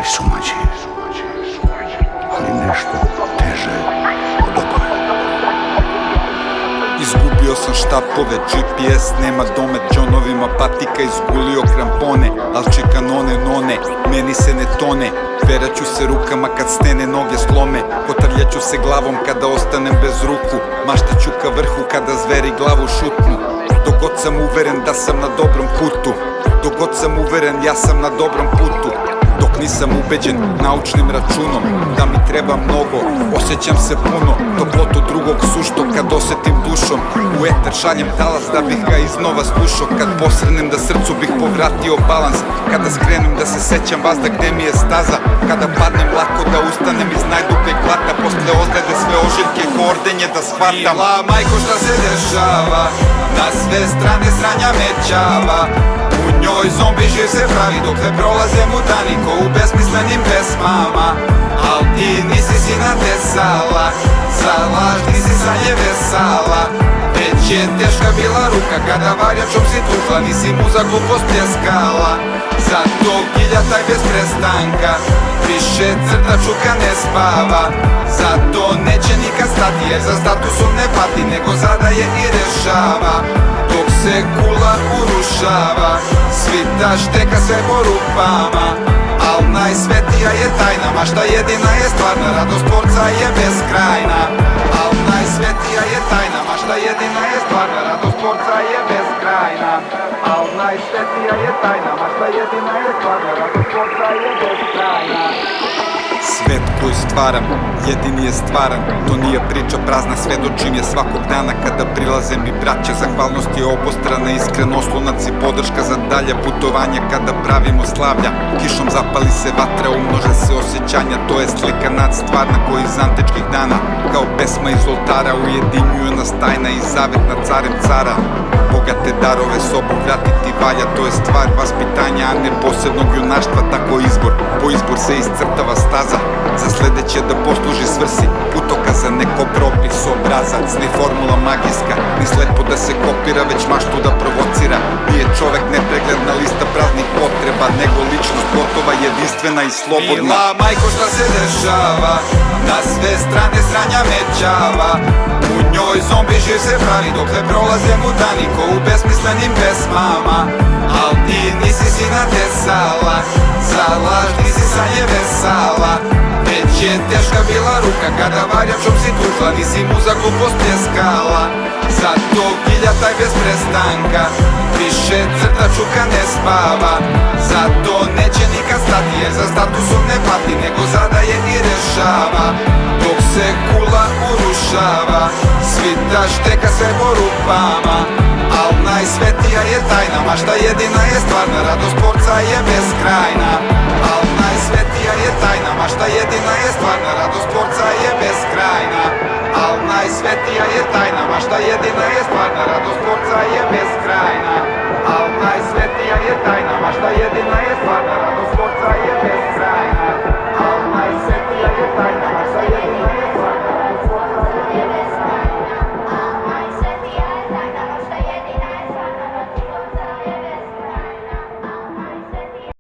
stvari su mlađe, ali nešto teže od oboje. Izgubio sam štapove, GPS, nema domet, džonovima patika, izgulio krampone, alči kanone, none, meni se ne tone. Veraću se rukama kad stene noge slome, kotrljaću se glavom kada ostanem bez ruku, maštaću ka vrhu kada zveri glavu šutnu. Dok god sam uveren da sam na dobrom putu, dok god sam uveren ja sam na dobrom putu. Dok nisam ubeđen naučnim računom da mi treba mnogo, osjećam se puno, toplotu drugog sušto kad osetim dušom. U eter šaljem talas da bih ga iznova slušao, kad posrnem da srcu bih povratio balans, kada skrenem da se sećam vazda gde mi je staza, kada padnem lako da ustanem iz najdubljeg blata, posle ozljede sve ožiljke ko ordenje da shvatam. Mila majko šta se dešava, na sve strane sranja me ćava, u njoj zombi živ se pravi dok ne prolaze mu dani ko u besmislenim pesmama. Al ti nisi sina tesala, za laž nisi sanje vesala, već je teška bila ruka kada varjačom si tukla, nisi mu za glupost pljeskala. Zato gilja taj bez prestanka, više crta čuka ne spava, zato neće nikad stati jer za statusom ne pati nego zadaje i rešava. Dok se kula urušava, svita šteka sve po rupama, al najsvetija je tajna, mašta jedina je stvarna, radost tvorca je beskrajna. Al najsvetija je tajna, mašta jedina je stvarna, radost tvorca je beskrajna. Al najsvetija je tajna, mašta jedina je stvarna, radost tvorca je beskrajna. Svet koji stvaram, jedini je stvaran, to nije priča prazna, svedočim je svakog dana kada prilaze mi braća. Zahvalnost je obostrana, iskren oslonac i podrška za dalje putovanja kada pravimo slavlja. Kišom zapali se vatra, umnože se osjećanja, to je slika nadstvarna koji iz antičkih dana, kao pesma iz oltara ujedinjuju nas tajna i zavet nad carem cara. Bogate darove sobom vratiti valja, to je stvar vaspitanja, a ne posebnog junaštva, tako izbor. Po izbor se iscrtava staza, za sledeće da posluži svrsi putokaza, neko propis, obrazac, ni formula magijska, ni slepo da se kopira, već maštu da provocira. Nije čovek nepregledna lista praznih potreba, nego ličnost gotova, jedinstvena i slobodna. Mila majko šta se dešava, na sve strane sranja me ćava, u njoj zombi živ se pravi dok ne prolaze mu dani ko u besmislenim pesmama. Al ti nisi sina tesala, za laž nisi sanje vesala, već je teška bila ruka kada varjačom si tukla, nisi mu za glupost pljeskala. Zato gilja taj bez prestanka, više crta čuka ne spava, zato neće nikad stati jer za statusom ne pati nego zadaje i rešava. Dok se kula urušava, svita šteka sve po rupama, al najsvetija je tajna, mašta jedina je stvarna, radost tvorca je beskrajna. Al najsvetija je tajna, mašta jedina je stvarna, radost tvorca je beskrajna. Al najsvetija je tajna, mašta jedina je stvarna, radost tvorca je beskrajna. Al najsvetija je tajna, mašta jedina je stvarna,